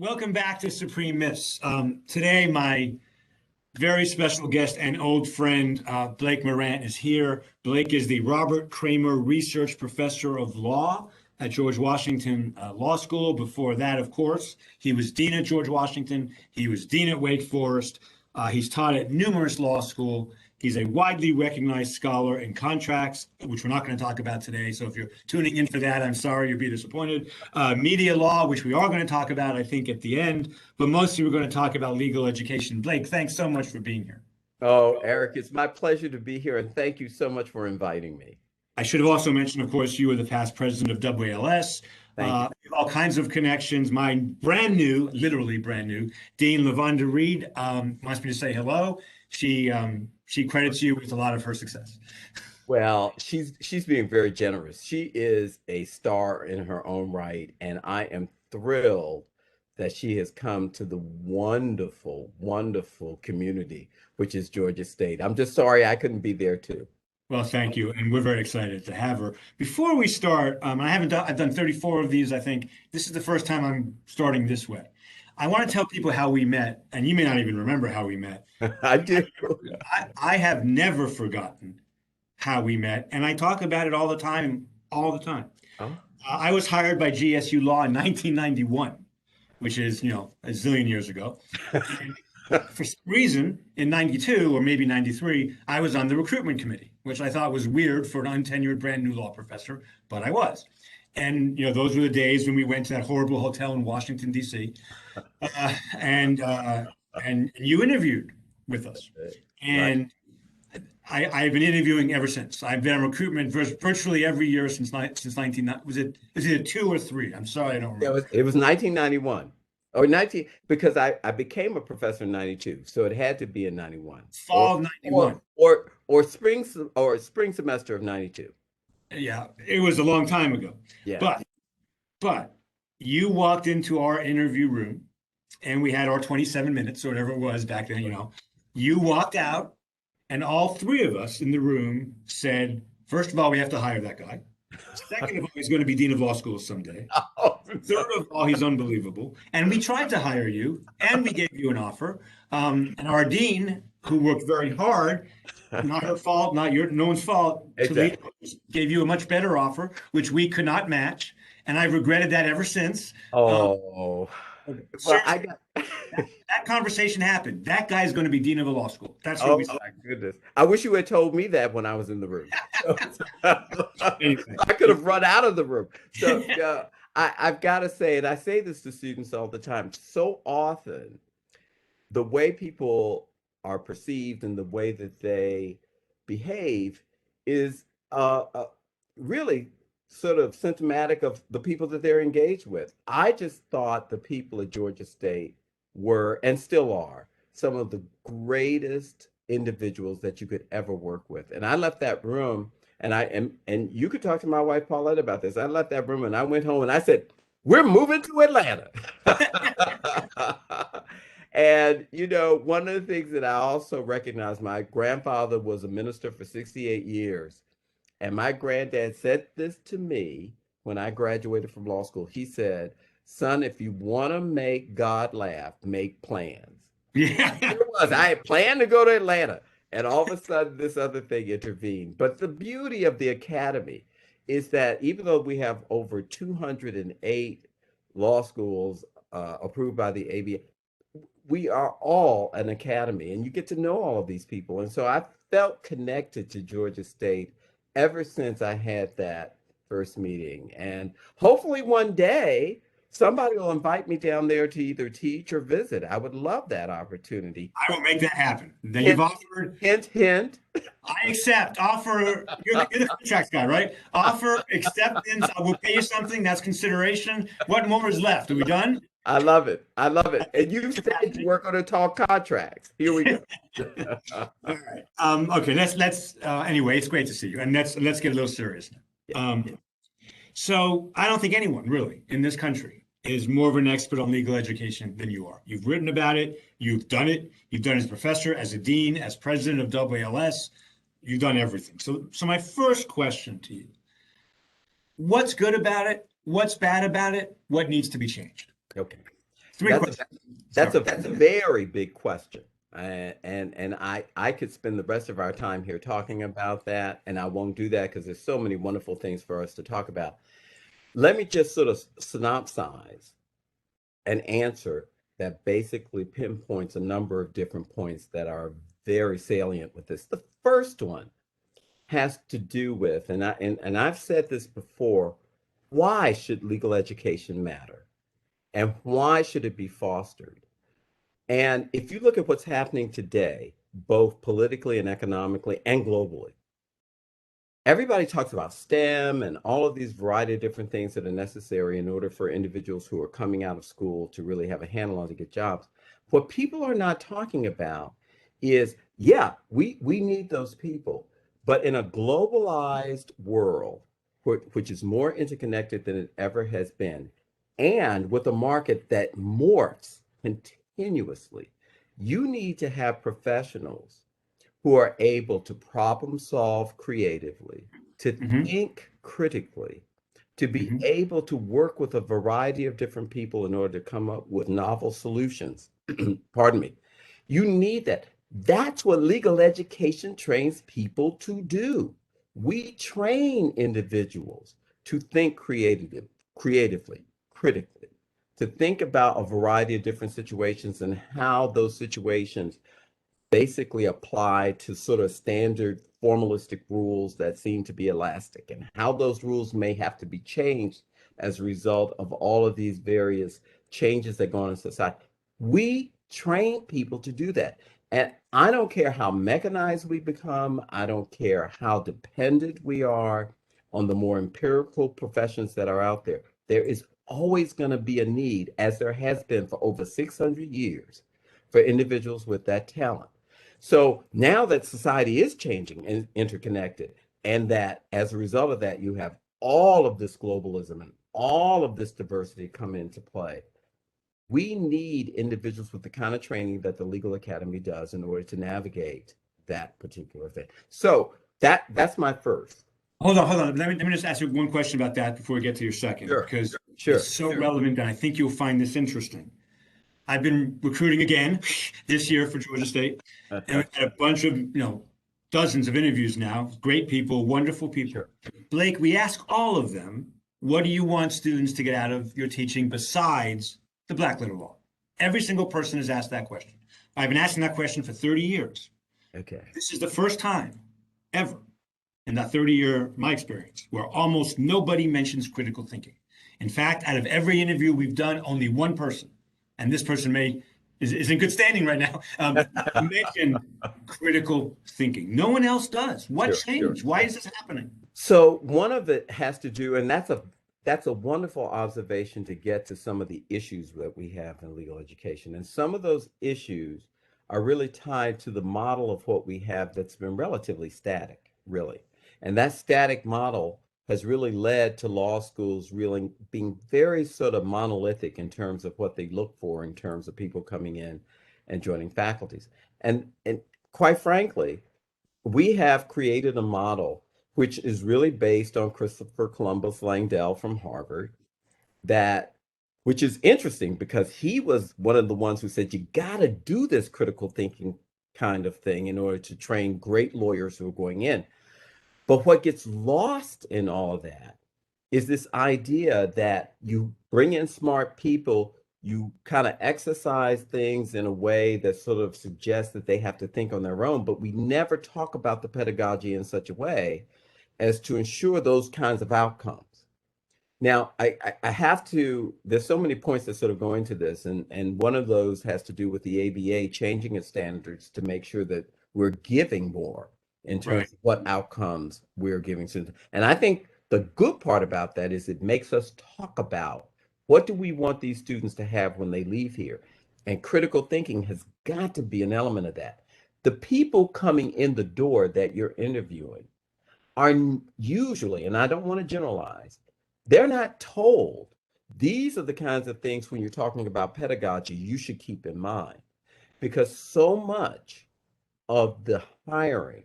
Welcome back to Supreme Miss. Today, my very special guest and old friend, Blake Morant, is here. Blake is the Robert Kramer Research Professor of Law at George Washington Law School. Before that, of course, he was Dean at George Washington. He was Dean at Wake Forest. He's taught at numerous law schools. He's a widely recognized scholar in contracts, which we're not going to talk about today. So if you're tuning in for that, I'm sorry, you'll be disappointed. Media law, which we are going to talk about, I think, at the end. But mostly we're going to talk about legal education. Blake, thanks so much for being here. Oh, Eric, it's my pleasure to be here, and thank you so much for inviting me. I should have also mentioned, of course, you were the past president of WALS. Thank you. All kinds of connections. My brand new, literally brand new, Dean LaVonda Reed wants me to say hello. She credits you with a lot of her success. Well, she's being very generous. She is a star in her own right, and I am thrilled that she has come to the wonderful, wonderful community, which is Georgia State. I'm just sorry I couldn't be there too. Well, thank you, and we're very excited to have her. Before we start, I've done 34 of these. I think this is the first time I'm starting this way. I want to tell people how we met, and you may not even remember how we met. I do. I have never forgotten how we met, and I talk about it all the time, all the time. Oh, I was hired by GSU Law in 1991, which is, a zillion years ago. And for some reason, in 92 or maybe 93, I was on the recruitment committee, which I thought was weird for an untenured brand new law professor, but I was. And, those were the days when we went to that horrible hotel in Washington, D.C. And you interviewed with us. And I've been interviewing ever since. I've been on recruitment virtually every year since 19. Was it a 2 or 3? I'm sorry, I don't remember. It was 1991 or 19 because I became a professor in 92, so it had to be in 91. Fall of 91. Or spring semester of 92. Yeah, it was a long time ago. Yeah. But you walked into our interview room and we had our 27 minutes or whatever it was back then, You walked out and all three of us in the room said, first of all, we have to hire that guy. Second of all, he's going to be dean of law schools someday. Third of all, he's unbelievable. And we tried to hire you and we gave you an offer. And our dean, who worked very hard, not her fault, no one's fault, Exactly. gave you a much better offer, which we could not match. And I've regretted that ever since. Oh, well, that conversation happened. That guy is going to be dean of a law school. That's what we said. Oh my goodness. I wish you had told me that when I was in the room. I could have run out of the room. So I've got to say, and I say this to students all the time, so often the way people are perceived and the way that they behave is really sort of symptomatic of the people that they're engaged with. I just thought the people at Georgia State were, and still are, some of the greatest individuals that you could ever work with. And I left that room, and you could talk to my wife Paulette about this. I left that room and I went home and I said, we're moving to Atlanta. And, one of the things that I also recognize, my grandfather was a minister for 68 years. And my granddad said this to me when I graduated from law school. He said, son, if you want to make God laugh, make plans. Yeah. It was. I had planned to go to Atlanta. And all of a sudden, this other thing intervened. But the beauty of the academy is that even though we have over 208 law schools approved by the ABA, we are all an academy, and you get to know all of these people. And so I felt connected to Georgia State ever since I had that first meeting. And hopefully one day somebody will invite me down there to either teach or visit. I would love that opportunity. I will make that happen. Then you've offered. Hint, hint. I accept. Offer. You're the contracts guy, right? Offer, acceptance. I will pay you something. That's consideration. What more is left? Are we done? I love it. I love it. And you said you weren't going to talk contracts. Here we go. All right. Okay. Let's. Anyway, it's great to see you, and let's get a little serious now. So I don't think anyone really in this country is more of an expert on legal education than you are. You've written about it. You've done it. You've done it as a professor, as a dean, as president of WLS. You've done everything. So my first question to you: what's good about it? What's bad about it? What needs to be changed? Okay. Three That's a questions. that's Sorry. a very big question. And I could spend the rest of our time here talking about that, and I won't do that because there's so many wonderful things for us to talk about. Let me just sort of synopsize an answer that basically pinpoints a number of different points that are very salient with this. The first one has to do with, and I've said this before, why should legal education matter? And why should it be fostered? And if you look at what's happening today, both politically and economically and globally, everybody talks about STEM and all of these variety of different things that are necessary in order for individuals who are coming out of school to really have a handle on to get jobs. What people are not talking about is, yeah, we need those people, but in a globalized world, which is more interconnected than it ever has been, and with a market that morphs continuously, you need to have professionals who are able to problem solve creatively, to Mm-hmm. think critically, to be Mm-hmm. able to work with a variety of different people in order to come up with novel solutions. Pardon me. You need that. That's what legal education trains people to do. We train individuals to think creatively, critically, to think about a variety of different situations and how those situations basically apply to sort of standard formalistic rules that seem to be elastic, and how those rules may have to be changed as a result of all of these various changes that go on in society. We train people to do that. And I don't care how mechanized we become, I don't care how dependent we are on the more empirical professions that are out there. There is always going to be a need, as there has been for over 600 years, for individuals with that talent. So now that society is changing and interconnected, and that as a result of that, you have all of this globalism and all of this diversity come into play, we need individuals with the kind of training that the Legal Academy does in order to navigate that particular thing. So that's my first. Hold on, hold on. Let me just ask you one question about that before we get to your second, Sure, because it's sure, so relevant, and I think you'll find this interesting. I've been recruiting again this year for Georgia State, and we've had a bunch of, dozens of interviews now. Great people, wonderful people. sure. Blake, we ask all of them, what do you want students to get out of your teaching besides the Black letter law? Every single person has asked that question. I've been asking that question for 30 years. Okay. This is the first time ever in that 30-year, my experience, where almost nobody mentions critical thinking. In fact, out of every interview we've done, only one person, and this person is in good standing right now, mentioned critical thinking. No one else does. What Sure, sure. changed? Why is this happening? So one of it has to do, and that's a wonderful observation to get to some of the issues that we have in legal education. And some of those issues are really tied to the model of what we have that's been relatively static, really. And that static model has really led to law schools really being very sort of monolithic in terms of what they look for in terms of people coming in and joining faculties. And quite frankly, we have created a model which is really based on Christopher Columbus Langdell from Harvard, that which is interesting because he was one of the ones who said you got to do this critical thinking kind of thing in order to train great lawyers who are going in. But what gets lost in all of that is this idea that you bring in smart people, you kind of exercise things in a way that sort of suggests that they have to think on their own, but we never talk about the pedagogy in such a way as to ensure those kinds of outcomes. Now, I have to, there's so many points that sort of go into this, and one of those has to do with the ABA changing its standards to make sure that we're giving more in Right. terms of what outcomes we're giving students. And I think the good part about that is it makes us talk about what do we want these students to have when they leave here? And critical thinking has got to be an element of that. The people coming in the door that you're interviewing are usually, and I don't want to generalize, they're not told these are the kinds of things when you're talking about pedagogy you should keep in mind, because so much of the hiring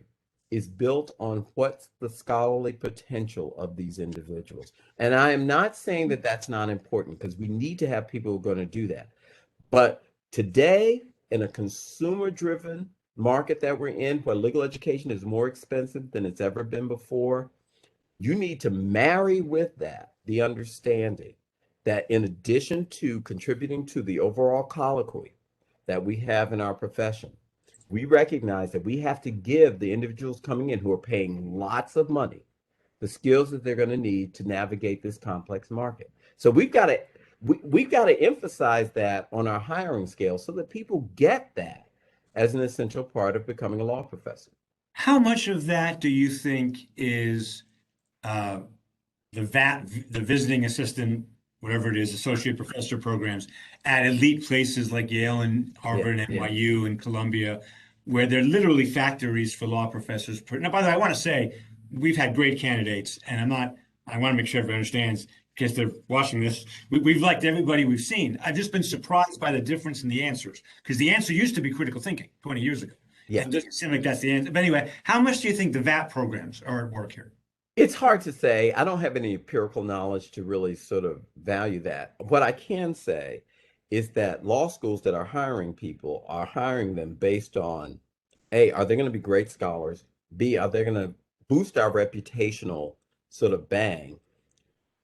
is built on what's the scholarly potential of these individuals. And I am not saying that that's not important, because we need to have people who are going to do that. But today, in a consumer-driven market that we're in, where legal education is more expensive than it's ever been before, you need to marry with that the understanding that in addition to contributing to the overall colloquy that we have in our profession, we recognize that we have to give the individuals coming in who are paying lots of money the skills that they're going to need to navigate this complex market. So we've got to emphasize that on our hiring scale so that people get that as an essential part of becoming a law professor. How much of that do you think is uh, the visiting assistant, whatever it is, associate professor programs at elite places like Yale and Yeah, Harvard and yeah, NYU and Columbia, where they're literally factories for law professors. Now, by the way, I want to say we've had great candidates, and I want to make sure everyone understands because they're watching this. We've liked everybody we've seen. I've just been surprised by the difference in the answers because the answer used to be critical thinking 20 years ago. yeah. And it doesn't seem like that's the answer. But anyway, how much do you think the VAT programs are at work here? It's hard to say. I don't have any empirical knowledge to really sort of value that. What I can say is that law schools that are hiring people are hiring them based on A, are they going to be great scholars? B, are they going to boost our reputational sort of bang?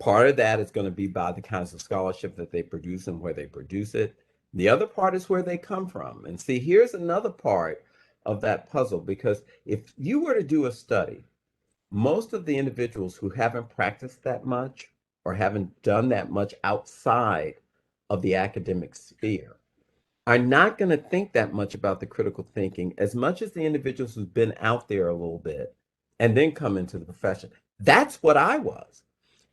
Part of that is going to be by the kinds of scholarship that they produce and where they produce it. The other part is where they come from. And see, here's another part of that puzzle, because if you were to do a study, most of the individuals who haven't practiced that much or haven't done that much outside of the academic sphere are not going to think that much about the critical thinking as much as the individuals who've been out there a little bit and then come into the profession. That's what I was.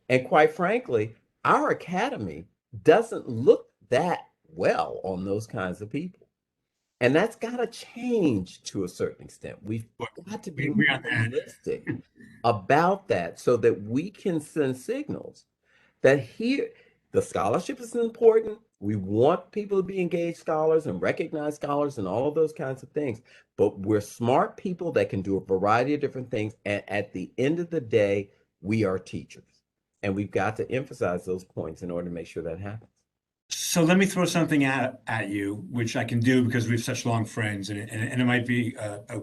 And quite frankly, our academy doesn't look that well on those kinds of people. And that's got to change to a certain extent. We've got to be We more agree on that. realistic about that so that we can send signals that here the scholarship is important. We want people to be engaged scholars and recognized scholars and all of those kinds of things. But we're smart people that can do a variety of different things. And at the end of the day, we are teachers. And we've got to emphasize those points in order to make sure that happens. So let me throw something at you, which I can do because we have such long friends, and it might be a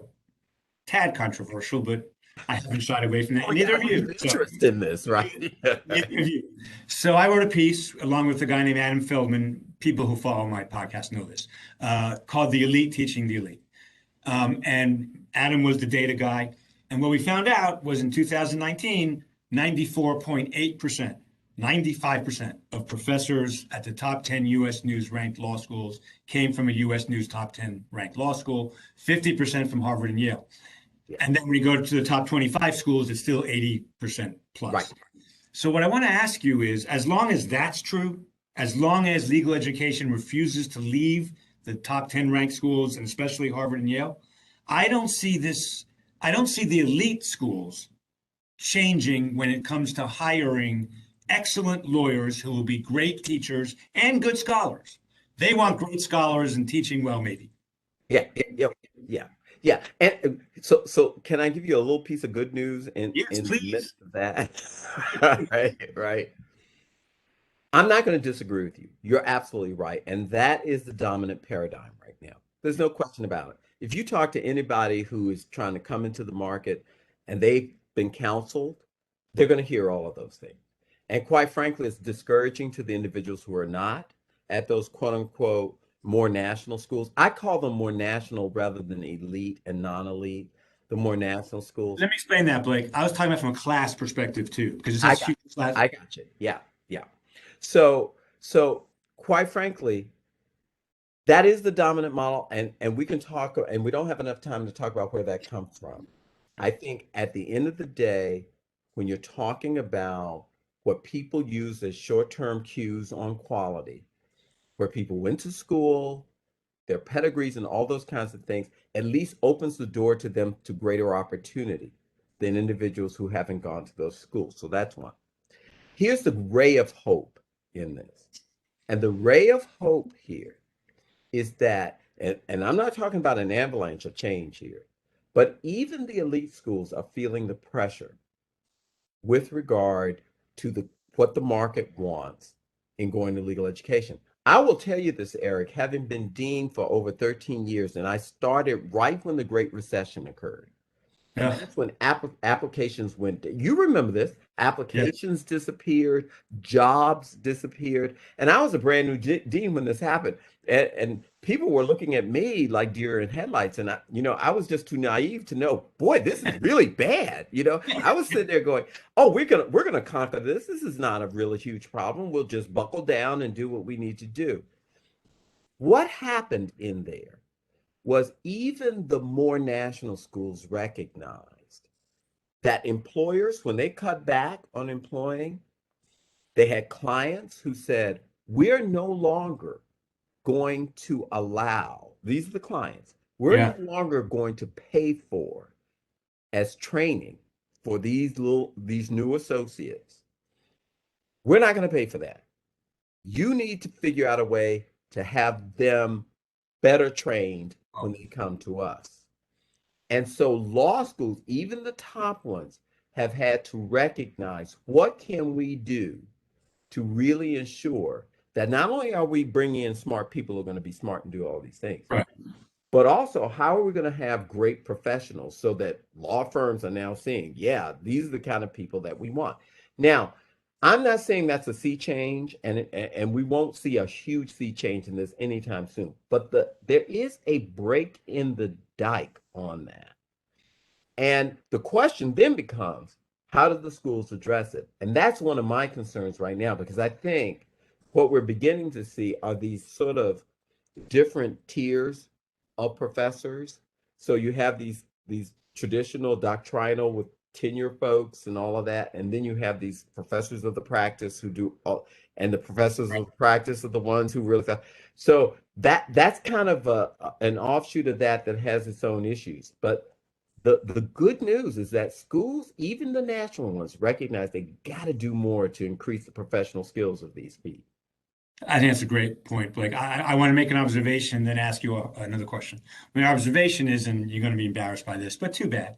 tad controversial, but I haven't shied away from that. Oh, And yeah, neither I of have you. an So interest in this, right? neither of you. So I wrote a piece along with a guy named Adam Feldman. People who follow my podcast know this, called "The Elite Teaching the Elite." And Adam was the data guy. And what we found out was in 2019, 94.8%, 95% of professors at the top 10 US News ranked law schools came from a US News top 10 ranked law school, 50% from Harvard and Yale. Yeah, And then when you go to the top 25 schools, it's still 80% right. plus. So what I want to ask you is, as long as that's true, as long as legal education refuses to leave the top 10 ranked schools, and especially Harvard and Yale, I don't see this, I don't see the elite schools changing when it comes to hiring excellent lawyers who will be great teachers and good scholars. They want great scholars and teaching well, maybe. Yeah, yeah, yeah, yeah. Yeah. And so can I give you a little piece of good news Yes, in the please. midst of that? Right, right. I'm not going to disagree with you. You're absolutely right. And that is the dominant paradigm right now. There's no question about it. If you talk to anybody who is trying to come into the market and they've been counseled, they're going to hear all of those things. And quite frankly, it's discouraging to the individuals who are not at those quote unquote more national schools. I call them more national rather than elite and non-elite, the more national schools. Let me explain that, Blake. I was talking about from a class perspective too, because it I says got future class. I got you. Yeah, yeah. So quite frankly, that is the dominant model, and we can talk, and we don't have enough time to talk about where that comes from. I think at the end of the day, when you're talking about what people use as short-term cues on quality, where people went to school, their pedigrees and all those kinds of things, at least opens the door to them to greater opportunity than individuals who haven't gone to those schools. So that's one. Here's the ray of hope in this. And the ray of hope here is that, and I'm not talking about an avalanche of change here, but even the elite schools are feeling the pressure with regard to what the market wants in going to legal education. I will tell you this, Eric, having been dean for over 13 years, and I started right when the Great Recession occurred. Yeah. That's when applications went. You remember this? Yeah. Applications disappeared, jobs disappeared, and I was a brand new dean when this happened. And people were looking at me like deer in headlights, and I was just too naive to know. Boy, this is really bad. I was sitting there going, "Oh, we're gonna conquer this. This is not a really huge problem. We'll just buckle down and do what we need to do." What happened in there was even the more national schools recognized that employers, when they cut back on employing, they had clients who said, we're no longer going to allow, these are the clients, we're Yeah. no longer going to pay for as training for these new associates. We're not going to pay for that. You need to figure out a way to have them better trained when they come to us. And so law schools, even the top ones, have had to recognize what can we do to really ensure that not only are we bringing in smart people who are going to be smart and do all these things, Right. but also how are we going to have great professionals so that law firms are now seeing, yeah, these are the kind of people that we want. Now, I'm not saying that's a sea change, and we won't see a huge sea change in this anytime soon, but there is a break in the dike on that. And the question then becomes, how do the schools address it? And that's one of my concerns right now, because I think what we're beginning to see are these sort of different tiers of professors. So you have these traditional doctrinal with tenure folks and all of that, and then you have these professors of the practice who do all, and the professors of practice are the ones who really. So that's kind of an offshoot of that has its own issues, but. The good news is that schools, even the national ones, recognize they got to do more to increase the professional skills of these people. I think that's a great point, Blake. I want to make an observation, then ask you another question. My observation is, and you're going to be embarrassed by this, but too bad.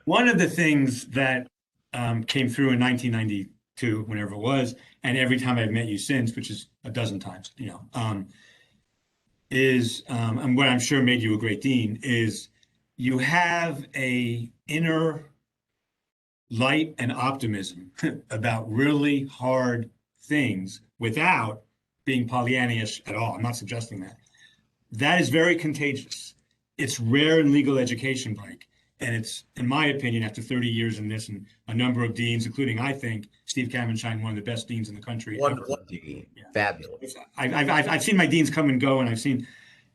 One of the things that came through in 1992, whenever it was, and every time I've met you since, which is a dozen times, is, and what I'm sure made you a great dean, is you have a inner light and optimism about really hard things without being Pollyannish at all. I'm not suggesting that. That is very contagious. It's rare in legal education, Blake. And it's, in my opinion, after 30 years in this and a number of deans, including, I think, Steve Kamenschein, one of the best deans in the country ever. Wonderful dean. Yeah. Fabulous. I've seen my deans come and go, and I've seen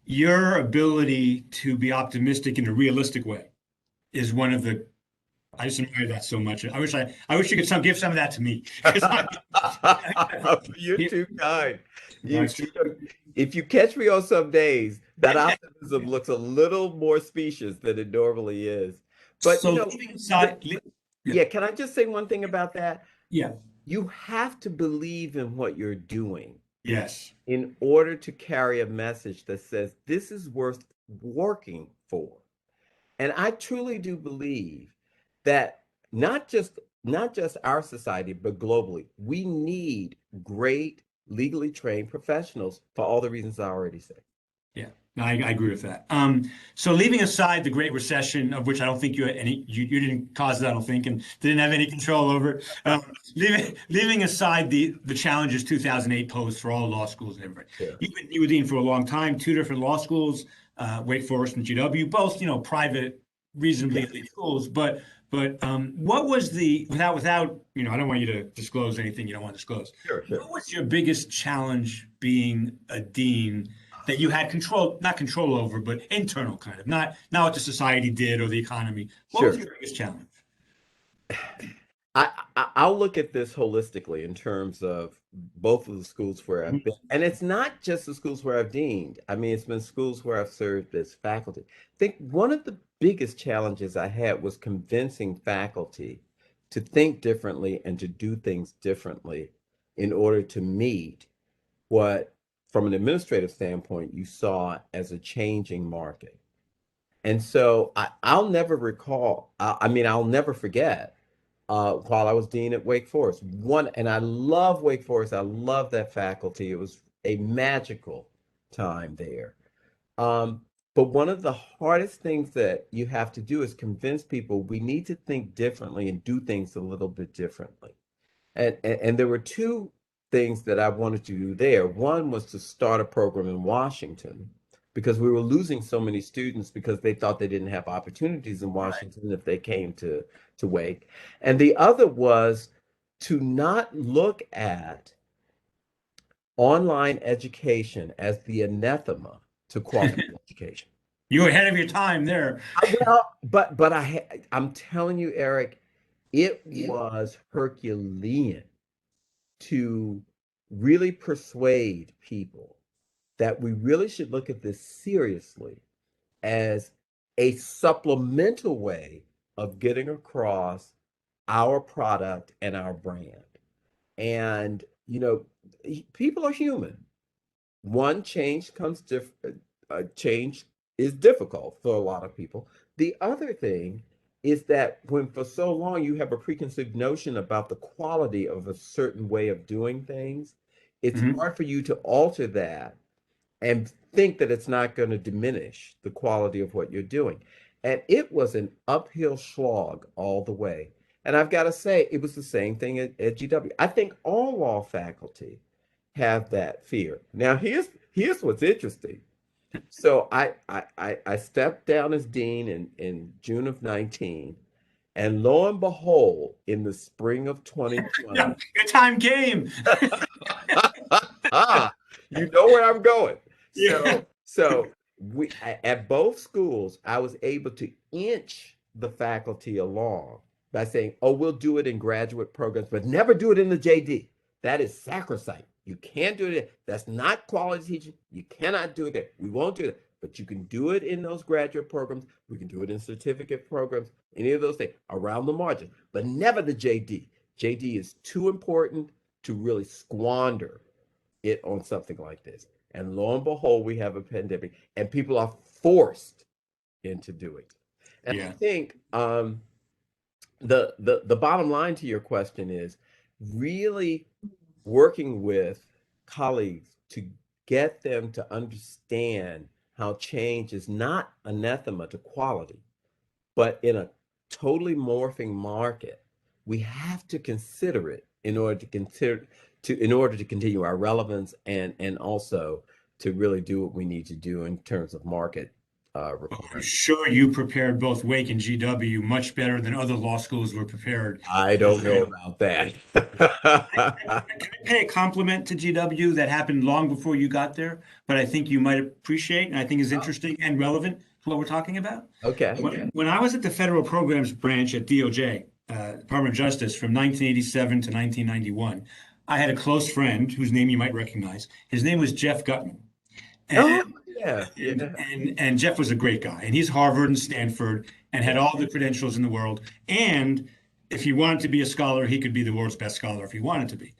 your ability to be optimistic in a realistic way is one of the I just admire that so much. I wish you could give some of that to me. You're too kind. No, If you catch me on some days, that optimism looks a little more specious than it normally is. But so leaving aside, yeah, can I just say one thing about that? yeah, You have to believe in what you're doing yes, in order to carry a message that says this is worth working for. And I truly do believe that not just our society, but globally, we need great legally trained professionals for all the reasons I already said. yeah, no, I agree with that. So leaving aside the Great Recession, of which I don't think you didn't cause it, I don't think, and didn't have any control over. Leaving aside the challenges 2008 posed for all law schools and everybody. Yeah. You were dean for a long time, two different law schools, Wake Forest and GW, both private, reasonably elite schools, but what was without I don't want you to disclose anything you don't want to disclose. Sure, sure. What was your biggest challenge being a dean that you had not control over, but internal kind of, not what the society did or the economy? What was your biggest challenge? I'll look at this holistically in terms of both of the schools where I've been. And it's not just the schools where I've deaned. I mean, it's been schools where I've served as faculty. I think one of the biggest challenges I had was convincing faculty to think differently and to do things differently in order to meet what, from an administrative standpoint, you saw as a changing market. And so I'll never recall, I'll never forget while I was dean at Wake Forest. And I love Wake Forest. I love that faculty. It was a magical time there. Um, but one of the hardest things that you have to do is convince people we need to think differently and do things a little bit differently. And there were two things that I wanted to do there. One was to start a program in Washington because we were losing so many students because they thought they didn't have opportunities in Right. Washington if they came to Wake. And the other was to not look at online education as the anathema to quality education. You were ahead of your time there. I'm telling you, Eric, it was Herculean to really persuade people that we really should look at this seriously as a supplemental way of getting across our product and our brand. And, people are human. One, change comes different. Change is difficult for a lot of people. The other thing is that when for so long you have a preconceived notion about the quality of a certain way of doing things, it's Mhm. hard for you to alter that and think that it's not going to diminish the quality of what you're doing. And it was an uphill slog all the way. And I've got to say, it was the same thing at GW. I think all law faculty have that fear. Now, here's what's interesting. So I stepped down as dean in June of 19, and lo and behold, in the spring of Yeah, 2020, your time came. you know where I'm going. Yeah. So at both schools, I was able to inch the faculty along by saying, "Oh, we'll do it in graduate programs, but never do it in the JD. That is sacrosanct. You can't do it. That's not quality teaching. You cannot do it there. We won't do it. But you can do it in those graduate programs. We can do it in certificate programs, any of those things around the margin, but never the JD. JD is too important to really squander it on something like this. And lo and behold, we have a pandemic, and people are forced into doing it. And I Yeah. think the bottom line to your question is really working with colleagues to get them to understand how change is not anathema to quality, but in a totally morphing market, we have to consider it in order to continue our relevance and also to really do what we need to do in terms of market I'm requirements. sure you prepared both Wake and GW much better than other law schools were prepared. I don't know about that. Can I pay a compliment to GW that happened long before you got there, but I think you might appreciate and I think is interesting and relevant to what we're talking about? Okay. When I was at the Federal Programs Branch at DOJ, Department of Justice, from 1987 to 1991, I had a close friend whose name you might recognize. His name was Jeff Gutman. Oh, And, yeah, and, yeah. and Jeff was a great guy. And he's Harvard and Stanford and had all the credentials in the world. And if he wanted to be a scholar, he could be the world's best scholar if he wanted to be.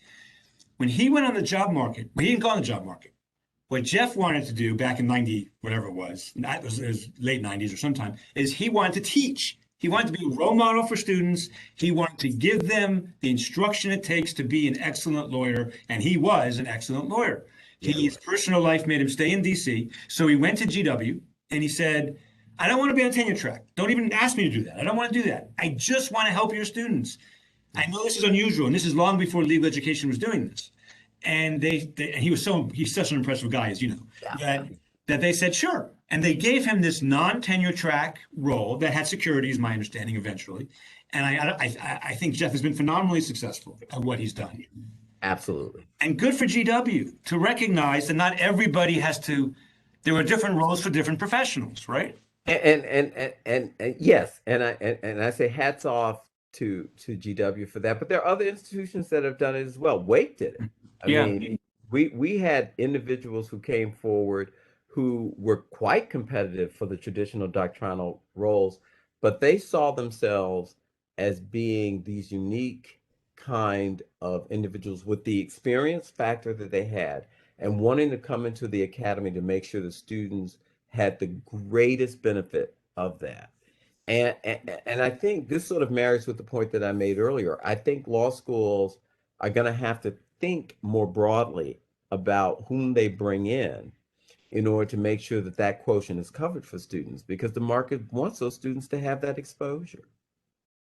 When he went on the job market, well, he didn't go on the job market. What Jeff wanted to do back in 90, whatever it was late 90s or sometime, is he wanted to teach. He wanted to be a role model for students. He wanted to give them the instruction it takes to be an excellent lawyer, and he was an excellent lawyer. Yeah. His personal life made him stay in DC, so he went to GW and he said, I don't want to be on tenure track. Don't even ask me to do that. I don't want to do that. I just want to help your students. I know this is unusual, and this is long before legal education was doing this. And and he's such an impressive guy, as you know, Yeah. that they said sure, and they gave him this non-tenure track role that had security, is my understanding, eventually. And I think Jeff has been phenomenally successful at what he's done, Absolutely. and good for GW to recognize that not everybody has to. There are different roles for different professionals, right? And yes, and I say hats off to GW for that. But there are other institutions that have done it as well. Wake did it. I Yeah. mean, we had individuals who came forward who were quite competitive for the traditional doctrinal roles, but they saw themselves as being these unique kind of individuals with the experience factor that they had and wanting to come into the academy to make sure the students had the greatest benefit of that. And I think this sort of marries with the point that I made earlier. I think law schools are going to have to think more broadly about whom they bring in order to make sure that that quotient is covered for students, because the market wants those students to have that exposure.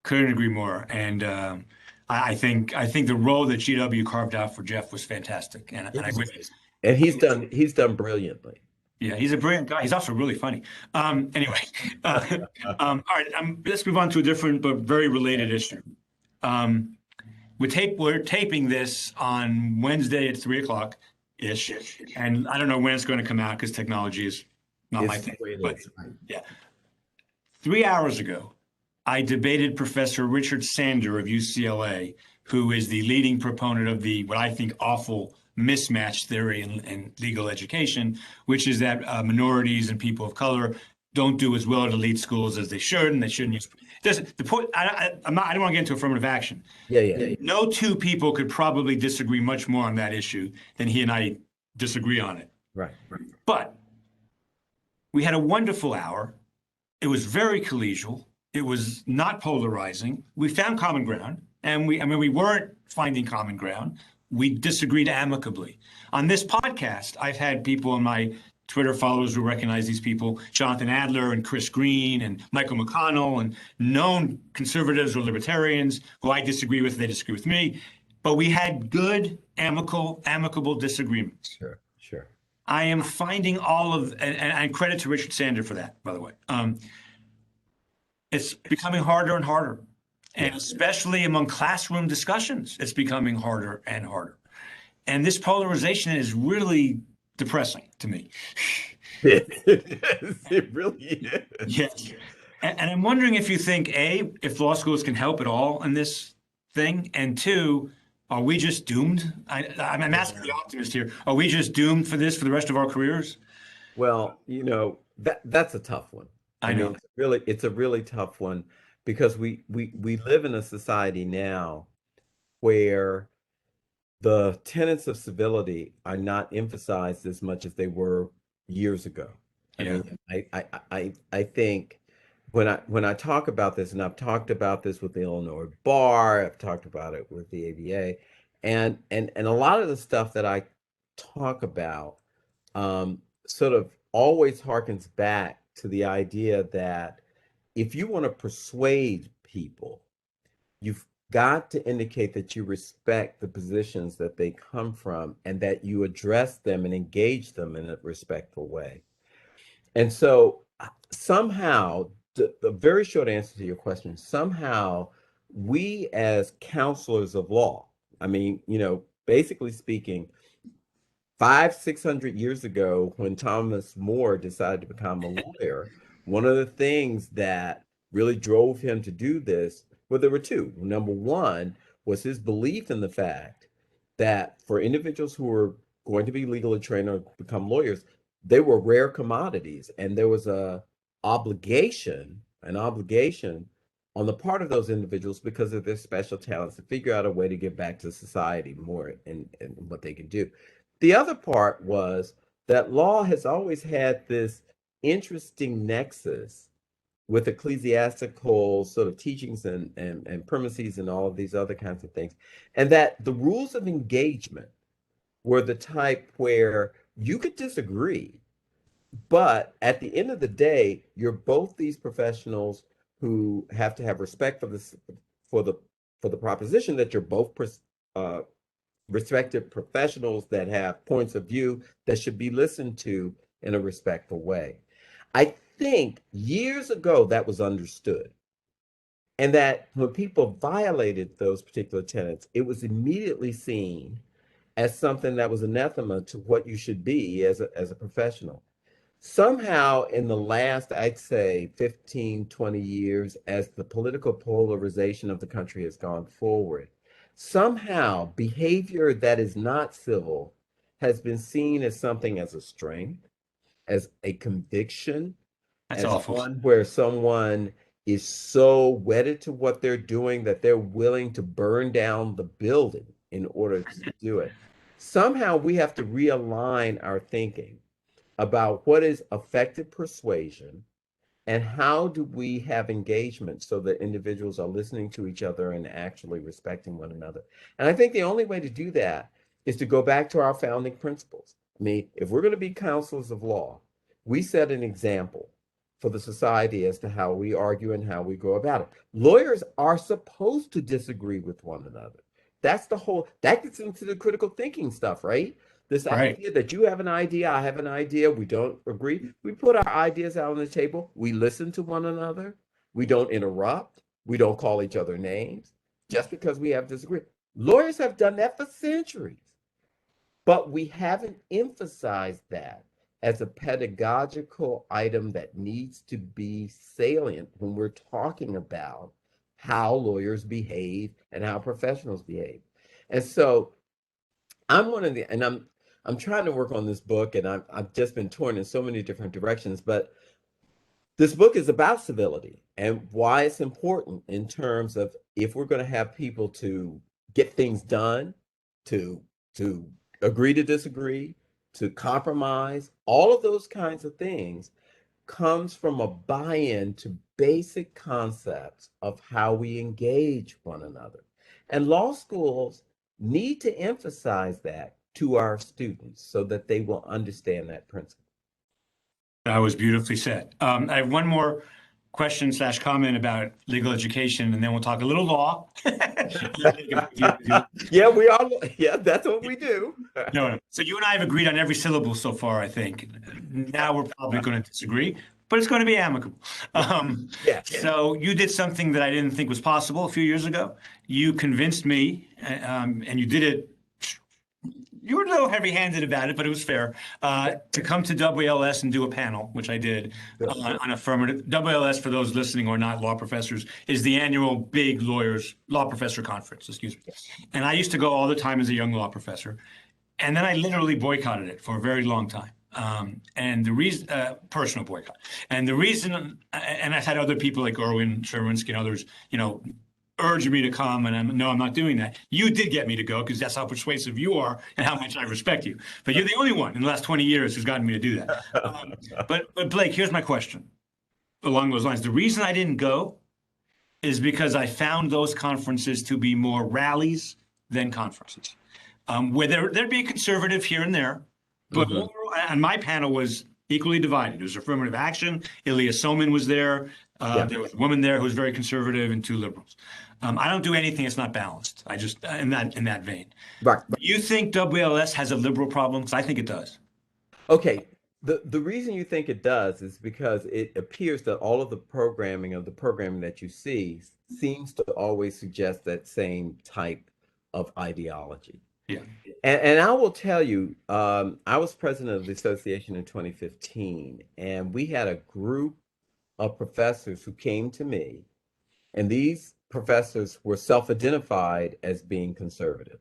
Couldn't agree more. And I think the role that GW carved out for Jeff was fantastic. And I wish, And he's done brilliantly. yeah, he's a brilliant guy. He's also really funny. Anyway, all right, let's move on to a different but very related issue. Um, we're taping this on Wednesday at 3 o'clock ish, and I don't know when it's going to come out because technology is not my It's the thing. way it But is. yeah, 3 hours ago, I debated Professor Richard Sander of UCLA, who is the leading proponent of the what I think awful mismatch theory in legal education, which is that minorities and people of color don't do as well at elite schools as they should, and they shouldn't use. The point. I'm not. I don't want to get into affirmative action. Yeah, yeah. No two people could probably disagree much more on that issue than he and I disagree on it. Right. But we had a wonderful hour. It was very collegial. It was not polarizing. We found common ground, and we weren't finding common ground. We disagreed amicably. On this podcast, I've had people in my Twitter followers who recognize these people, Jonathan Adler and Chris Green and Michael McConnell, and known conservatives or libertarians who I disagree with, they disagree with me. But we had good, amicable disagreements. Sure, sure. I am finding all of, and credit to Richard Sander for that, by the way. It's becoming harder and harder. And especially among classroom discussions, it's becoming harder and harder. And this polarization is really depressing to me. It really is. Yes. And I'm wondering if you think, A, if law schools can help at all in this thing, and two, are we just doomed? I'm asking the optimist here. Are we just doomed for this for the rest of our careers? Well, that's a tough one. I know. It's a really tough one, because we live in a society now where the tenets of civility are not emphasized as much as they were years ago. Yeah. I think when I talk about this, and I've talked about this with the Illinois Bar, I've talked about it with the ABA, and a lot of the stuff that I talk about sort of always harkens back to the idea that if you want to persuade people, you've got to indicate that you respect the positions that they come from, and that you address them and engage them in a respectful way. And so somehow, the very short answer to your question, somehow we as counselors of law, I mean, basically speaking, 600 years ago, when Thomas More decided to become a lawyer, one of the things that really drove him to do this, well, there were two. Number one was his belief in the fact that for individuals who were going to be legally trained or become lawyers, they were rare commodities, and there was an obligation on the part of those individuals, because of their special talents, to figure out a way to give back to society more and what they can do. The other part was that law has always had this interesting nexus with ecclesiastical sort of teachings and premises and all of these other kinds of things. And that the rules of engagement were the type where you could disagree, but at the end of the day, you're both these professionals who have to have respect for this, for the proposition that you're both respected professionals that have points of view that should be listened to in a respectful way. I think years ago that was understood, and that when people violated those particular tenets, it was immediately seen as something that was anathema to what you should be as a professional. Somehow in the last, I'd say 15, 20 years, as the political polarization of the country has gone forward, somehow behavior that is not civil has been seen as something, as a strength, as a conviction, That's as awful. one where someone is so wedded to what they're doing that they're willing to burn down the building in order to do it. Somehow we have to realign our thinking about what is effective persuasion, and how do we have engagement so that individuals are listening to each other and actually respecting one another. And I think the only way to do that is to go back to our founding principles. I mean, if we're going to be counselors of law, we set an example for the society as to how we argue and how we go about it. Lawyers are supposed to disagree with one another. That's the whole, that gets into the critical thinking stuff, right? This Right. idea that you have an idea, I have an idea, we don't agree. We put our ideas out on the table, we listen to one another, we don't interrupt, we don't call each other names just because we have disagreement. Lawyers have done that for centuries, but we haven't emphasized that as a pedagogical item that needs to be salient when we're talking about how lawyers behave and how professionals behave. And so I'm one of the, and I'm trying to work on this book, and I've just been torn in so many different directions, but this book is about civility and why it's important in terms of if we're going to have people to get things done, to to agree to disagree, to compromise, all of those kinds of things comes from a buy-in to basic concepts of how we engage one another. And law schools need to emphasize that to our students so that they will understand that principle. That was beautifully said. I have one more question slash comment about legal education, and then we'll talk a little law. Yeah, we are. Yeah, that's what we do. No, no. So you and I have agreed on every syllable so far, I think. Now we're probably going to disagree, but it's going to be amicable. Yeah. So you did something that I didn't think was possible a few years ago. You convinced me, and you did it. You were a little heavy-handed about it, but it was fair, to come to WLS and do a panel, which I did on affirmative. WLS, for those listening or not law professors, is the annual big law professor conference, excuse me. And I used to go all the time as a young law professor. And then I literally boycotted it for a very long time. And the reason, personal boycott. And the reason, and I've had other people like Erwin Sherwinsky and others, urge me to come, and I'm not doing that. You did get me to go because that's how persuasive you are and how much I respect you. But you're the only one in the last 20 years who's gotten me to do that. But Blake, here's my question along those lines. The reason I didn't go is because I found those conferences to be more rallies than conferences, where there'd be a conservative here and there, but Mhm. overall, and my panel was equally divided. It was affirmative action. Ilya Somin was there. Yeah. There was a woman there who was very conservative and two liberals. I don't do anything that's not balanced. I just in that vein. Right. Do you think WLS has a liberal problem? Because I think it does. Okay. The reason you think it does is because it appears that all of the programming that you see seems to always suggest that same type of ideology. Yeah. And I will tell you, I was president of the association in 2015, and we had a group of professors who came to me, and these professors were self-identified as being conservative.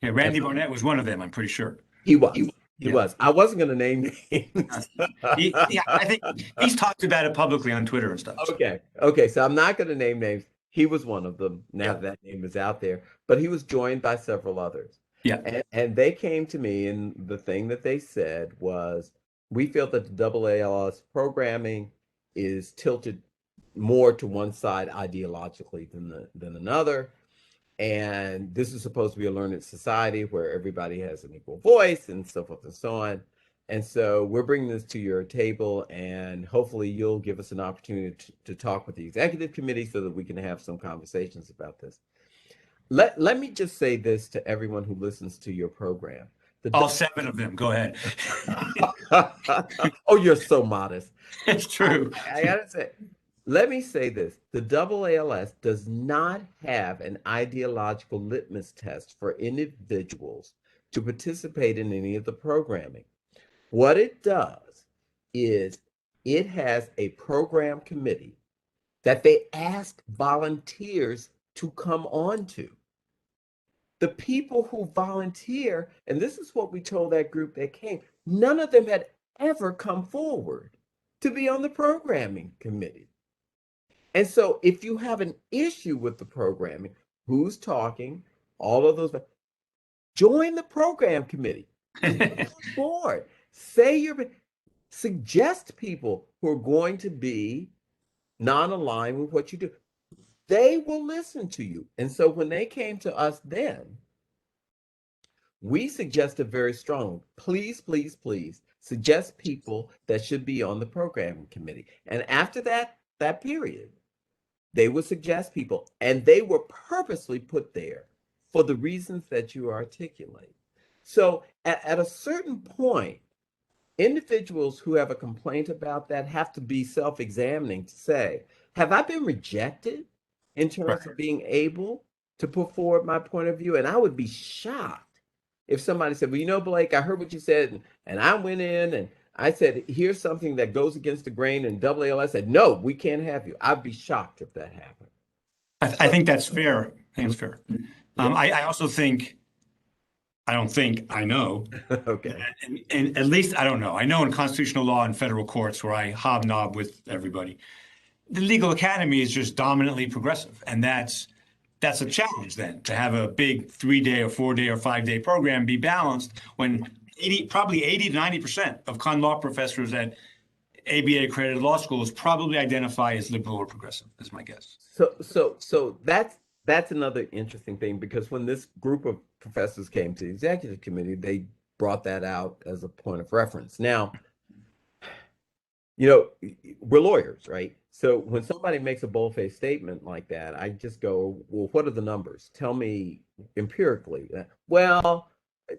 Yeah. And Randy Barnett was one of them. I'm pretty sure. he was. He Yeah. was. I wasn't going to name names. I think he's talked about it publicly on Twitter and stuff. Okay. Okay. So I'm not going to name names. He was one of them. Now Yeah. that name is out there, but he was joined by several others. Yeah. And they came to me, and the thing that they said was, we feel that the AALS programming is tilted more to one side ideologically than another. And this is supposed to be a learned society where everybody has an equal voice and so forth and so on. And so we're bringing this to your table, and hopefully you'll give us an opportunity to talk with the executive committee so that we can have some conversations about this. Let me just say this to everyone who listens to your program. All 7 of them. Go ahead. Oh, you're so modest. It's true. I gotta say, let me say this. The AALS does not have an ideological litmus test for individuals to participate in any of the programming. What it does is it has a program committee that they ask volunteers to come on to. The people who volunteer, and this is what we told that group that came, none of them had ever come forward to be on the programming committee. And so if you have an issue with the programming, who's talking, all of those, join the program committee, board, suggest people who are going to be non-aligned with what you do. They will listen to you. And so when they came to us then, we suggested very strongly, please, please, please suggest people that should be on the programming committee. And after that period, they would suggest people, and they were purposely put there for the reasons that you articulate. So at a certain point, individuals who have a complaint about that have to be self-examining to say, have I been rejected in Right. terms of being able to put forward my point of view? And I would be shocked if somebody said, well, you know, Blake, I heard what you said, and I went in and I said, here's something that goes against the grain, and AALS said, no, we can't have you. I'd be shocked if that happened. I think that's fair. I think it's fair. Yeah. I also think, I don't think, I know, Okay. and at least I don't know. I know in constitutional law and federal courts where I hobnob with everybody, the legal academy is just dominantly progressive. And that's a challenge then to have a big 3-day or 4-day or 5-day program be balanced when probably 80 to 90% of con law professors at ABA accredited law schools probably identify as liberal or progressive, is my guess. So that's another interesting thing, because when this group of professors came to the executive committee, they brought that out as a point of reference. Now, you know, we're lawyers, right? So when somebody makes a bold-faced statement like that, I just go, well, what are the numbers? Tell me empirically. Well,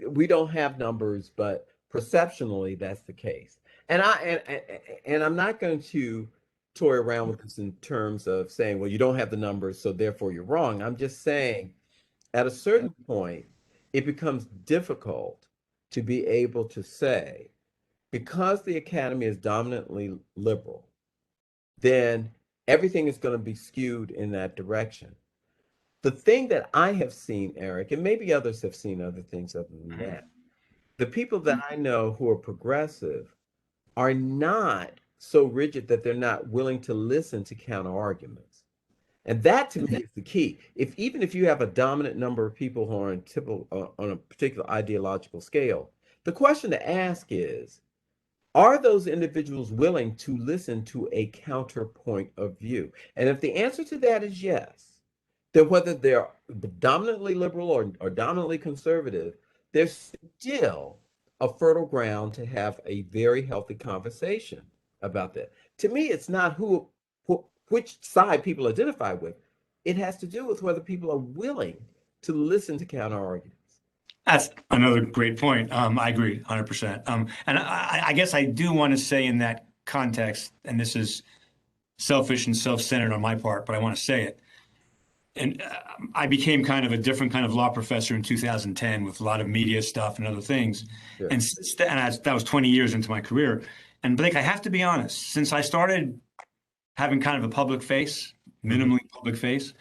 we don't have numbers, but perceptionally, that's the case. And I'm not going to toy around with this in terms of saying, well, you don't have the numbers, so therefore you're wrong. I'm just saying, at a certain point, it becomes difficult to be able to say, because the academy is dominantly liberal, then everything is going to be skewed in that direction. The thing that I have seen, Eric, and maybe others have seen other things other than that, the people that I know who are progressive are not so rigid that they're not willing to listen to counter arguments. And that to me is the key. Even if you have a dominant number of people who are on a particular ideological scale, the question to ask is, are those individuals willing to listen to a counterpoint of view? And if the answer to that is yes, then whether they're dominantly liberal or dominantly conservative, there's still a fertile ground to have a very healthy conversation about that. To me, it's not which side people identify with. It has to do with whether people are willing to listen to counter arguments. That's another great point. I agree 100%. And I guess I do want to say in that context, and this is selfish and self-centered on my part, but I want to say it. And I became kind of a different kind of law professor in 2010 with a lot of media stuff and other things. Sure. And since then, that was 20 years into my career. And Blake, I have to be honest, since I started having kind of a public face, minimally public face,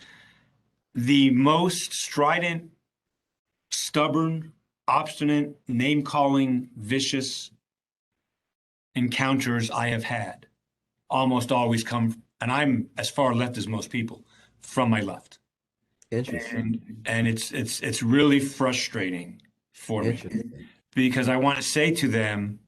the most strident, stubborn, obstinate, name-calling, vicious encounters I have had almost always come, and I'm as far left as most people, from my left. Interesting. And it's really frustrating for me Interesting. because I want to say to them,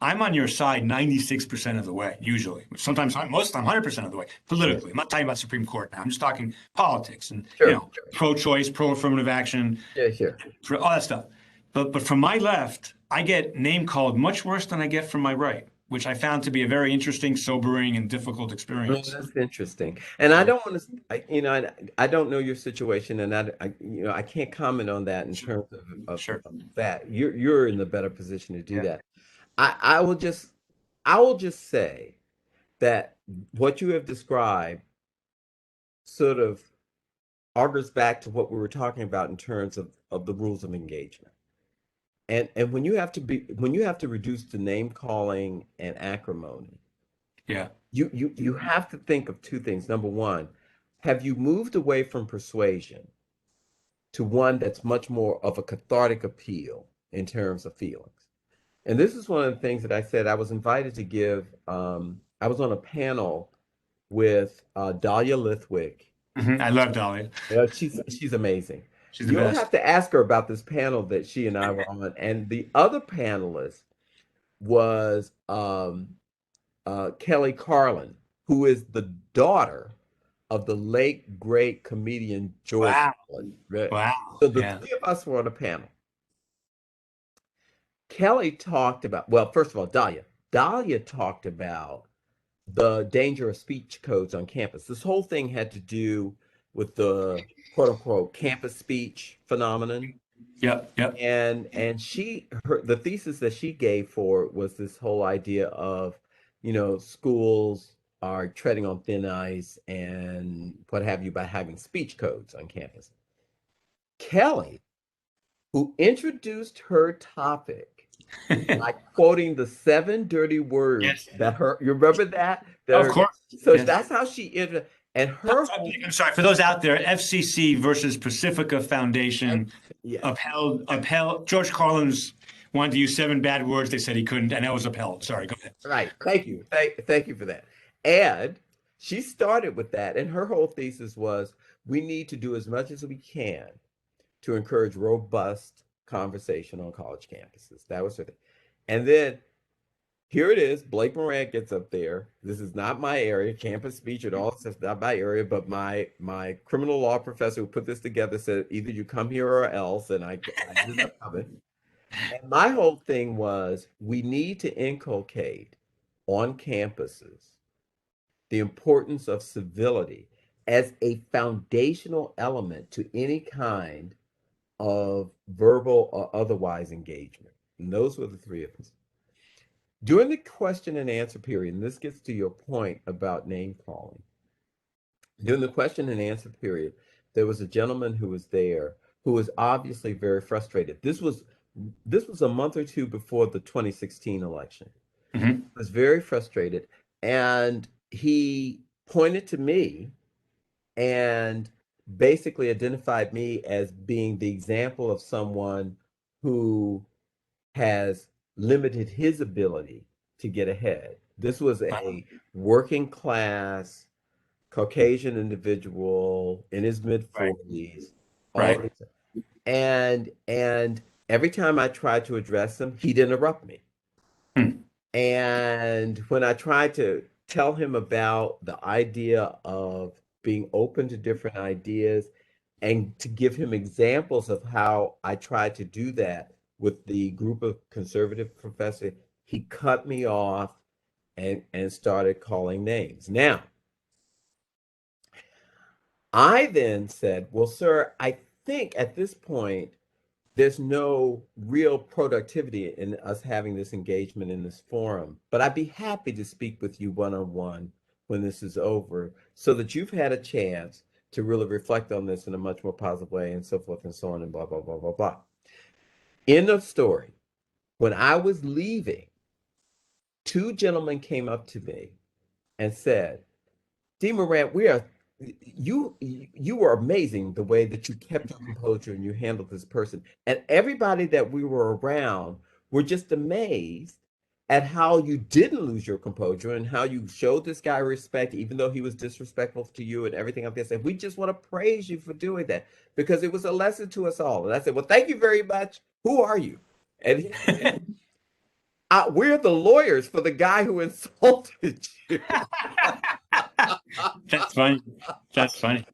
I'm on your side 96% of the way, usually. Sometimes, most of the time, 100% of the way, politically. I'm not talking about Supreme Court now. I'm just talking politics and, Sure. pro-choice, pro-affirmative action, Yeah, sure. all that stuff. But from my left, I get name called much worse than I get from my right, which I found to be a very interesting, sobering, and difficult Well, experience. that's interesting. And I So, don't want to, I don't know your situation, and I can't comment on that in terms sure. of that. You're in the better position to do that. I will just say that what you have described sort of augurs back to what we were talking about in terms of the rules of engagement. And when you have to reduce the name calling and acrimony, Yeah. you have to think of two things. Number one, have you moved away from persuasion to one that's much more of a cathartic appeal in terms of feelings? And this is one of the things that I said I was invited to give. I was on a panel with Dahlia Lithwick. I love Dahlia. Yeah, she's amazing. She's the You'll best. have to ask her about this panel that she and I were on. And the other panelist was Kelly Carlin, who is the daughter of the late great comedian George Wow. Carlin. Right? Wow. So the Yeah. three of us were on a panel. Kelly talked about, well, first of all, Dahlia talked about the danger of speech codes on campus. This whole thing had to do with the quote unquote campus speech phenomenon. Yep, yep. And the thesis that she gave for it was this whole idea of, schools are treading on thin ice and what have you by having speech codes on campus. Kelly, who introduced her topic by quoting the 7 dirty words Yes, you remember that? of course. So Yes. that's how she entered, and her whole, I'm sorry for those out there. FCC versus Pacifica Foundation yes, upheld. George Carlin's wanted to use 7 bad words. They said he couldn't, and that was upheld. Sorry, go ahead. right. Thank you. Thank you for that. And she started with that, and her whole thesis was we need to do as much as we can to encourage robust conversation on college campuses. That was her thing. And then here it is. Blake Morant gets up there. This is not my area, campus speech at all. It's not my area, but my criminal law professor who put this together said either you come here or else, and I ended up coming. And my whole thing was we need to inculcate on campuses the importance of civility as a foundational element to any kind of verbal or otherwise engagement. And those were the 3 of us. During the question and answer period, and this gets to your point about name calling, during the question and answer period, there was a gentleman who was there who was obviously very frustrated. This was a month or 2 before the 2016 election. Mm-hmm. He was very frustrated, and he pointed to me and basically identified me as being the example of someone who has limited his ability to get ahead. This was a working class Caucasian individual in his mid 40s. Right. And every time I tried to address him, he'd interrupt me. Hmm. And when I tried to tell him about the idea of being open to different ideas and to give him examples of how I tried to do that with the group of conservative professors, he cut me off and started calling names. Now, I then said, well, sir, I think at this point, there's no real productivity in us having this engagement in this forum, but I'd be happy to speak with you one-on-one when this is over so that you've had a chance to really reflect on this in a much more positive way and so forth and so on and blah, blah, blah, blah, blah. End of story. When I was leaving, 2 gentlemen came up to me and said, D. Morant, you were amazing the way that you kept your composure and you handled this person. And everybody that we were around were just amazed at how you didn't lose your composure and how you showed this guy respect, even though he was disrespectful to you and everything like this. And we just want to praise you for doing that because it was a lesson to us all. And I said, well, thank you very much. Who are you? And he said, we're the lawyers for the guy who insulted you. That's funny. That's funny.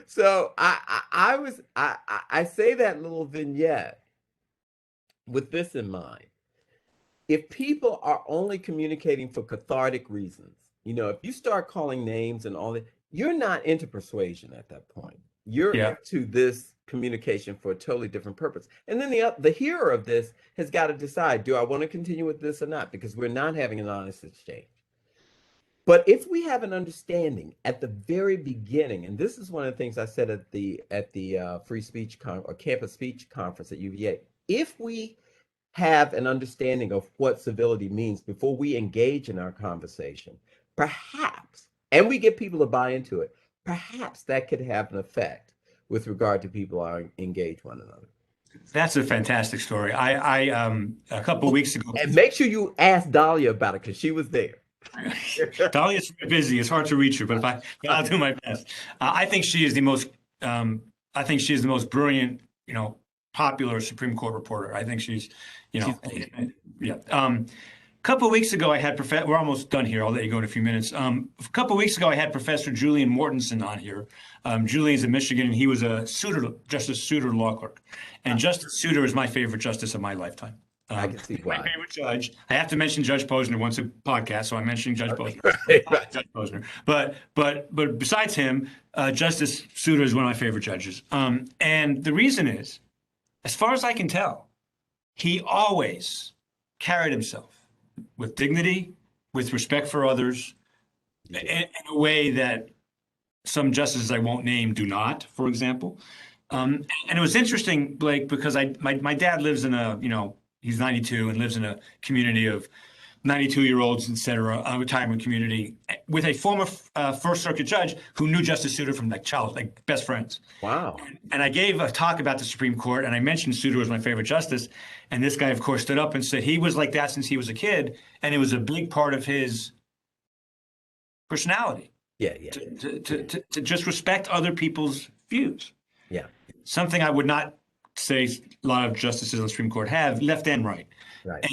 So I say that little vignette with this in mind. If people are only communicating for cathartic reasons, if you start calling names and all that, you're not into persuasion at that point. You're into this communication for a totally different purpose. And then the hearer of this has got to decide, do I want to continue with this or not? Because we're not having an honest exchange. But if we have an understanding at the very beginning, and this is one of the things I said at the free speech or campus speech conference at UVA, if we have an understanding of what civility means before we engage in our conversation, perhaps, and we get people to buy into it, perhaps that could have an effect with regard to people who engage one another. That's a fantastic story. I a couple of weeks ago. And make sure you ask Dahlia about it because she was there. Dahlia's busy. It's hard to reach her, but I'll do my best. I think she is the most. I think she is the most brilliant, popular Supreme Court reporter. I think she's, yeah. couple of weeks ago, I had we're almost done here. I'll let you go in a few minutes. A couple of weeks ago, I had Professor Julian Mortensen on here. Julian's in Michigan, and he was a Justice Souter law clerk. And Justice Souter is my favorite justice of my lifetime. I can see My why. favorite judge. I have to mention Judge Posner once a podcast, so I'm mentioning Judge Posner. Right. Judge Posner. But besides him, Justice Souter is one of my favorite judges. And the reason is, as far as I can tell, he always carried himself with dignity, with respect for others, in a way that some justices I won't name do not, for example. And it was interesting, Blake, because my dad lives in he's 92 and lives in a community of 92-year-olds, et cetera, a retirement community with a former First Circuit judge who knew Justice Souter from like best friends. Wow. And I gave a talk about the Supreme Court, and I mentioned Souter was my favorite justice. And this guy, of course, stood up and said he was like that since he was a kid, and it was a big part of his personality. Yeah. To just respect other people's views. Yeah. Something I would not say a lot of justices on the Supreme Court have, left and right. Right.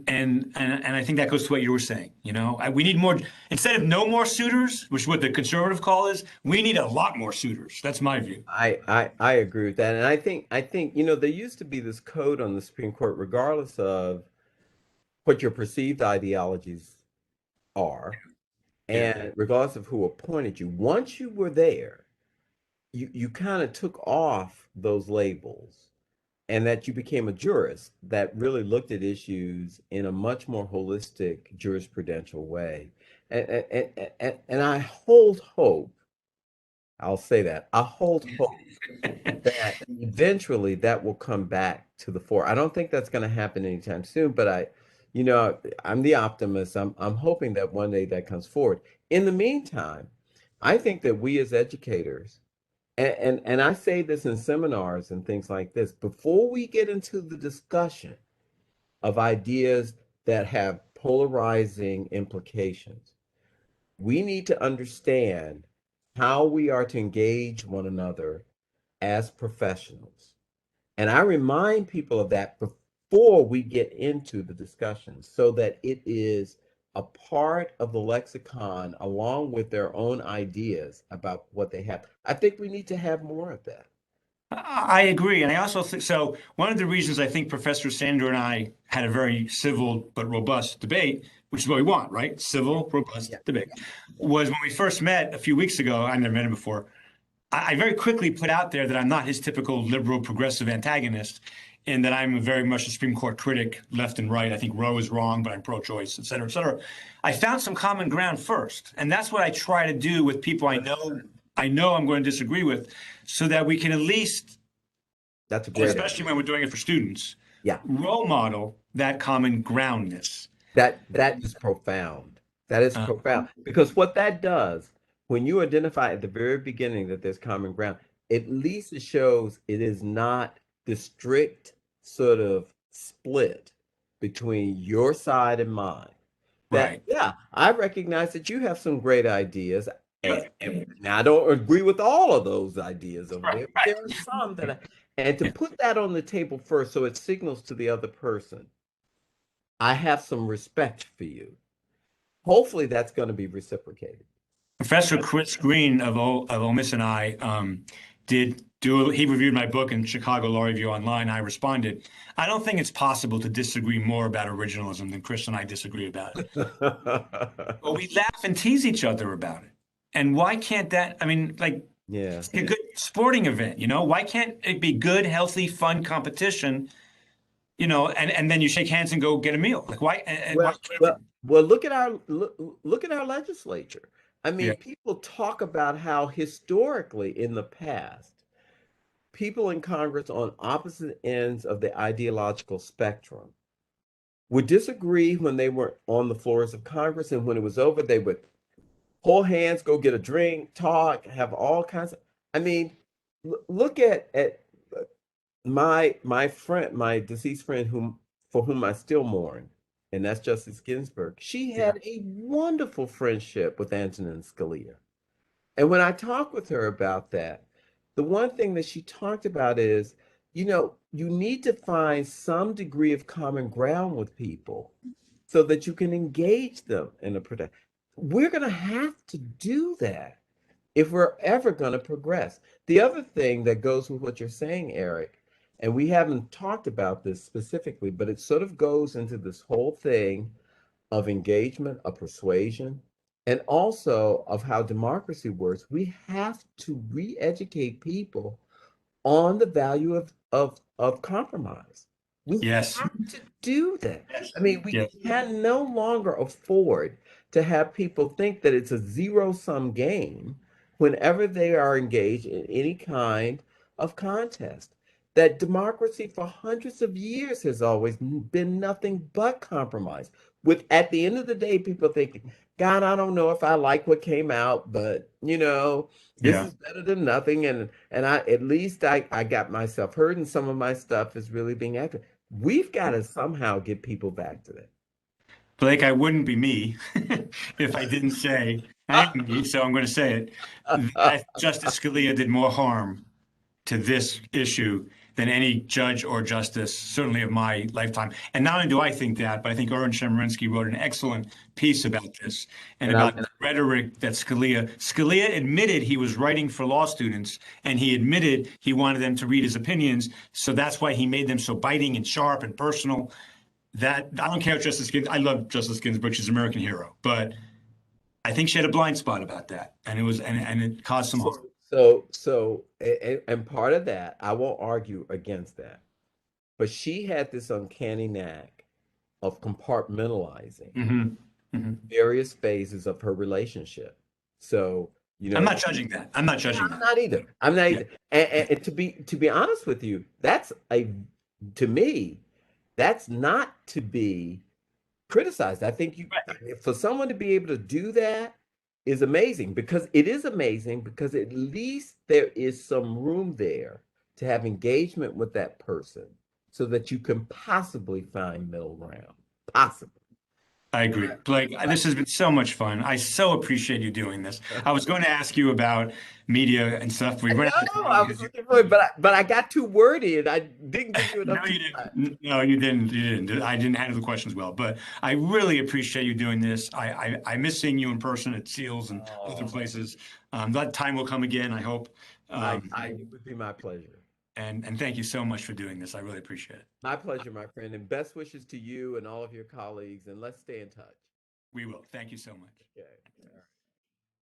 And I think that goes to what you were saying. We need more, instead of no more suitors, which is what the conservative call is, we need a lot more suitors. That's my view. I agree with that. And I think, there used to be this code on the Supreme Court, regardless of what your perceived ideologies are, and regardless of who appointed you. Once you were there, you kind of took off those labels, and that you became a jurist that really looked at issues in a much more holistic jurisprudential way. And I hold hope, I'll say that, I hold hope that eventually that will come back to the fore. I don't think that's going to happen anytime soon, but I'm the optimist. I'm hoping that one day that comes forward. In the meantime, I think that we as educators, and I say this in seminars and things like this, before we get into the discussion of ideas that have polarizing implications, we need to understand how we are to engage one another as professionals. And I remind people of that before we get into the discussion, so that it is a part of the lexicon along with their own ideas about what they have. I think we need to have more of that. I agree. And I also think so. One of the reasons I think Professor Sander and I had a very civil but robust debate, which is what we want, right? Civil, robust debate, was when we first met a few weeks ago. I never met him before. I very quickly put out there that I'm not his typical liberal progressive antagonist, and that I'm very much a Supreme Court critic, left and right. I think Roe is wrong, but I'm pro-choice, et cetera, et cetera. I found some common ground first, and that's what I try to do with people I know I'm going to disagree with, so that we can at least, that's a great especially idea. when we're doing it for students, Yeah, role model that common groundness. that is profound. That is profound, because what that does, when you identify at the very beginning that there's common ground, at least it shows it is not the strict sort of split between your side and mine. That, Right. yeah, I recognize that you have some great ideas. Yeah. And now I don't agree with all of those ideas over there. Right. There are some and to put that on the table first, so it signals to the other person, I have some respect for you. Hopefully that's going to be reciprocated. Professor Chris Green of Ole Miss and I he reviewed my book in Chicago Law Review Online. I responded, I don't think it's possible to disagree more about originalism than Chris and I disagree about it. But we laugh and tease each other about it. And why can't that, it's a good sporting event, why can't it be good, healthy, fun competition, and then you shake hands and go get a meal? Like why? Well, look at our legislature. I mean, people talk about how historically in the past, people in Congress on opposite ends of the ideological spectrum would disagree when they were on the floors of Congress, and when it was over, they would hold hands, go get a drink, talk, have all kinds of. I mean, look at my friend, my deceased friend, for whom I still mourn, and that's Justice Ginsburg. She had a wonderful friendship with Antonin Scalia. And when I talked with her about that, the one thing that she talked about is, you need to find some degree of common ground with people so that you can engage them in a product. We're going to have to do that if we're ever going to progress. The other thing that goes with what you're saying, Eric, and we haven't talked about this specifically, but it sort of goes into this whole thing of engagement, of persuasion, and also of how democracy works. We have to re-educate people on the value of compromise. We Yes. have to do that. Yes. I mean, we Yes. can no longer afford to have people think that it's a zero-sum game whenever they are engaged in any kind of contest. That democracy for hundreds of years has always been nothing but compromise. With at the end of the day, people thinking, God, I don't know if I like what came out, but this Yeah. is better than nothing. And I at least I got myself heard and some of my stuff is really being acted. We've got to somehow get people back to Blake, I wouldn't be me if I didn't say, I am me, so I'm going to say it, that. that Justice Scalia did more harm to this issue than any judge or justice, certainly of my lifetime. And not only do I think that, but I think Oren Chemerinsky wrote an excellent piece about this and And about the rhetoric that Scalia admitted he was writing for law students, and he admitted he wanted them to read his opinions. So that's why he made them so biting and sharp and personal. That I don't care if Justice Ginsburg, I love Justice Ginsburg, she's an American hero, but I think she had a blind spot about that, and it was and it caused some harm. and part of that, I won't argue against that, but she had this uncanny knack of compartmentalizing Hmm. Hmm. various phases of her relationship. So, I'm not judging that. I'm not yeah, judging I'm that. not either. I'm not Yeah. either. And to be honest with you, to me, that's not to be criticized. I think for someone to be able to do that is amazing because it is amazing because at least there is some room there to have engagement with that person so that you can possibly find middle ground. Possibly. I agree. Blake, this has been so much fun. I so appreciate you doing this. I was going to ask you about media and stuff. We No, ran out of time I was because you, looking for it, but I got too wordy and I didn't give you no, enough you time. didn't. No, you didn't. You didn't. I didn't handle the questions well, but I really appreciate you doing this. I miss seeing you in person at Seals and other Oh, places. That time will come again, I hope. it would be my pleasure. And thank you so much for doing this. I really appreciate it. My pleasure, my friend, and best wishes to you and all of your colleagues, and let's stay in touch. We will. Thank you so much. Okay.